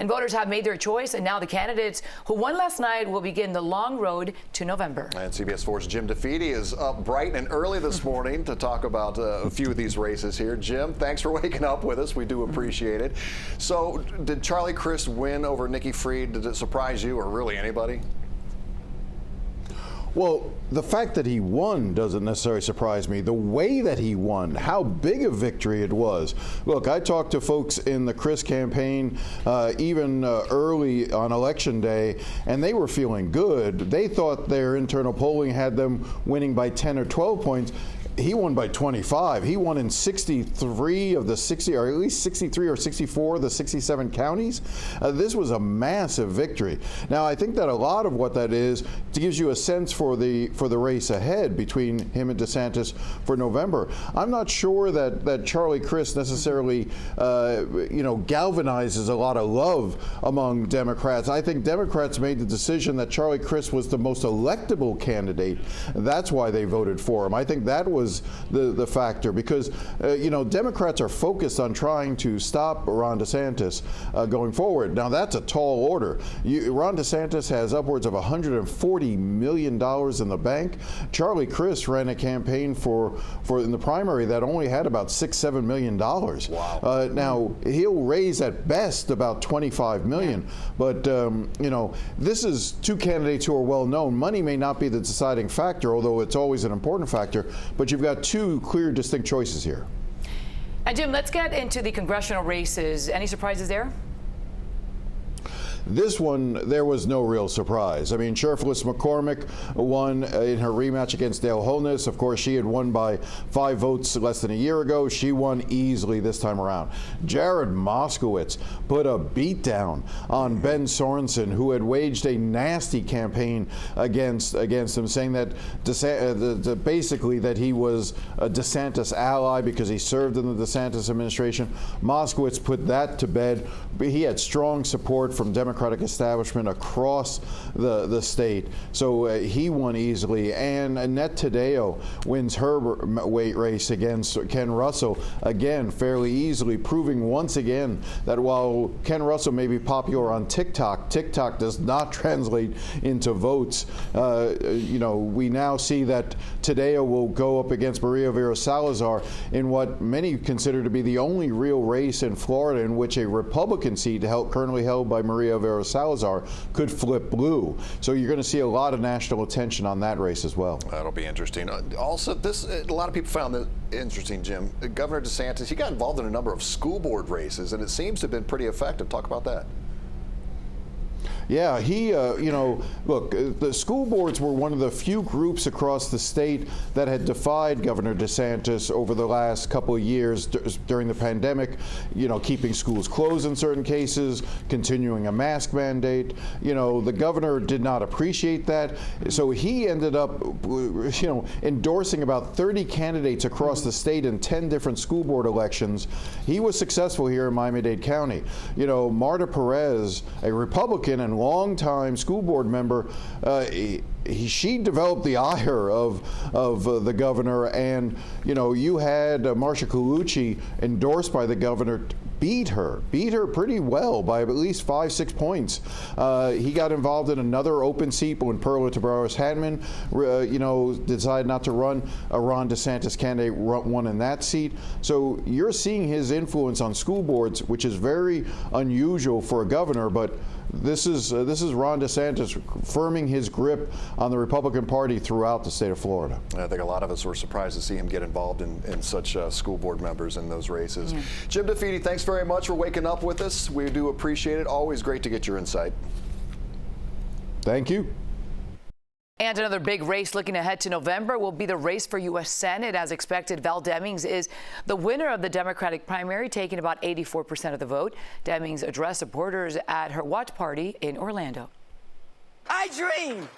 And voters have made their choice, and now the candidates who won last night will begin the long road to November. And CBS 4's Jim DeFeedy is up bright and early this morning to talk about a few of these races here. Jim, thanks for waking up with us. We do appreciate it. So, did Charlie Crist win over Nikki Fried? Did it surprise you or really anybody? Well, the fact that he won doesn't necessarily surprise me. The way that he won, how big a victory it was. Look, I talked to folks in the Crist campaign even early on Election Day, and they were feeling good. They thought their internal polling had them winning by 10 or 12 points. He won by 25. He won in 63 of the 60, or at least 63 or 64 of the 67 counties. This was a massive victory. Now, I think that a lot of what that is gives you a sense for the race ahead between him and DeSantis for November. I'm not sure that Charlie Crist necessarily, galvanizes a lot of love among Democrats. I think Democrats made the decision that Charlie Crist was the most electable candidate. That's why they voted for him. I think that was the factor, because Democrats are focused on trying to stop Ron DeSantis going forward. Now, that's a tall order. Ron DeSantis has upwards of $140 million in the bank. Charlie Crist ran a campaign for in the primary that only had about $6-7 million. Wow. Now, he'll raise at best about $25 million, but this is two candidates who are well known. Money may not be the deciding factor, although it's always an important factor, but you've got two clear, distinct choices here. And Jim, let's get into the congressional races. Any surprises there? This one, there was no real surprise. I mean, Sheriff-less McCormick won in her rematch against Dale Holness. Of course, she had won by 5 votes less than a year ago. She won easily this time around. Jared Moskowitz put a beat down on Ben Sorensen, who had waged a nasty campaign against him, saying that basically that he was a DeSantis ally because he served in the DeSantis administration. Moskowitz put that to bed. He had strong support from Democratic establishment across the state, so he won easily. And Annette Taddeo wins her weight race against Ken Russell, again fairly easily, proving once again that while Ken Russell may be popular on TikTok, TikTok does not translate into votes. We now see that Taddeo will go up against Maria Vera Salazar in what many consider to be the only real race in Florida in which a Republican seat currently held by Maria Vera Salazar could flip blue. So you're going to see a lot of national attention on that race as well. That'll be interesting. Also, a lot of people found this interesting, Jim. Governor DeSantis, he got involved in a number of school board races, and it seems to have been pretty effective. Talk about that. Yeah, he, look, the school boards were one of the few groups across the state that had defied Governor DeSantis over the last couple of years during the pandemic, keeping schools closed in certain cases, continuing a mask mandate. The governor did not appreciate that. So he ended up, endorsing about 30 candidates across the state in 10 different school board elections. He was successful here in Miami-Dade County. Marta Perez, a Republican and longtime school board member, she developed the ire of the governor, and you had Marsha Colucci endorsed by the governor beat her pretty well by at least 5-6 points. He got involved in another open seat when Perla Tabarros-Hadman, decided not to run. A Ron DeSantis candidate won in that seat. So you're seeing his influence on school boards, which is very unusual for a governor, but this is Ron DeSantis firming his grip on the Republican Party throughout the state of Florida. I think a lot of us were surprised to see him get involved in such school board members in those races. Yeah. Jim DeFeedy, thanks very much for waking up with us. We do appreciate it. Always great to get your insight. Thank you. And another big race looking ahead to November will be the race for U.S. Senate. As expected, Val Demings is the winner of the Democratic primary, taking about 84% of the vote. Demings addressed supporters at her watch party in Orlando. I dream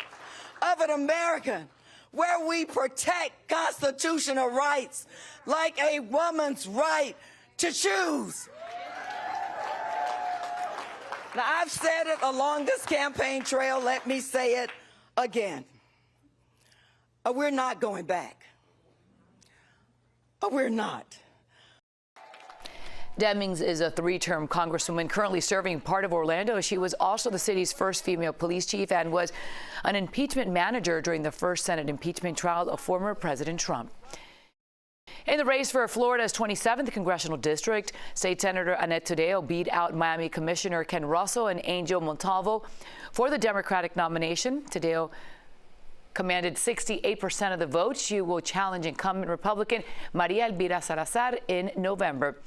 of an America where we protect constitutional rights like a woman's right to choose. Now, I've said it along this campaign trail. Let me say it again. We're not going back. We're not. Demings is a three-term congresswoman currently serving part of Orlando. She was also the city's first female police chief and was an impeachment manager during the first Senate impeachment trial of former President Trump. In the race for Florida's 27th congressional district, State Senator Annette Taddeo beat out Miami Commissioner Ken Russell and Angel Montalvo for the Democratic nomination. Taddeo commanded 68% of the vote. She will challenge incumbent Republican Maria Elvira Salazar in November.